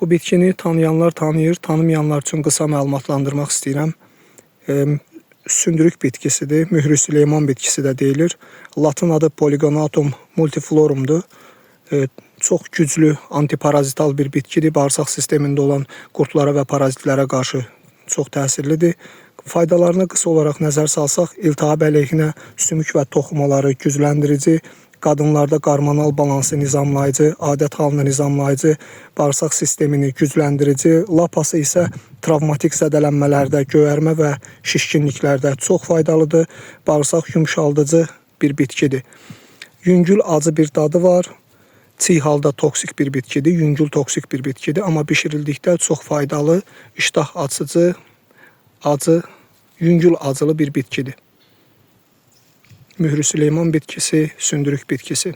Bu bitkini tanıyanlar tanıyır, tanımayanlar üçün qısa məlumatlandırmaq istəyirəm. Sündürük bitkisidir, Mührü Süleyman bitkisi də deyilir. Latın adı Polygonatum multiflorumdur. Çox güclü antiparazital bir bitkidir. Bağırsaq sistemində olan qurtlara və parazitlərə qarşı çox təsirlidir. Faydalarına qısa olaraq nəzər salsaq, iltihab əleyhinə sümük və toxumaları gücləndirici, qadınlarda hormonal balansı nizamlayıcı, adət halını nizamlayıcı, bağırsaq sistemini gücləndirici, lapası isə travmatik zədələnmələrdə, göyərmə və şişkinliklərdə çox faydalıdır. Bağırsaq yumşaldıcı bir bitkidir. Yüngül acı bir dadı var. Çiğ halda toksik bir bitkidir, yüngül toksik bir bitkidir, amma bişirildikdə çox faydalı, iştah açıcı, acı, yüngül acılı bir bitkidir. Mührü Süleyman bitkisi, sündürük bitkisi.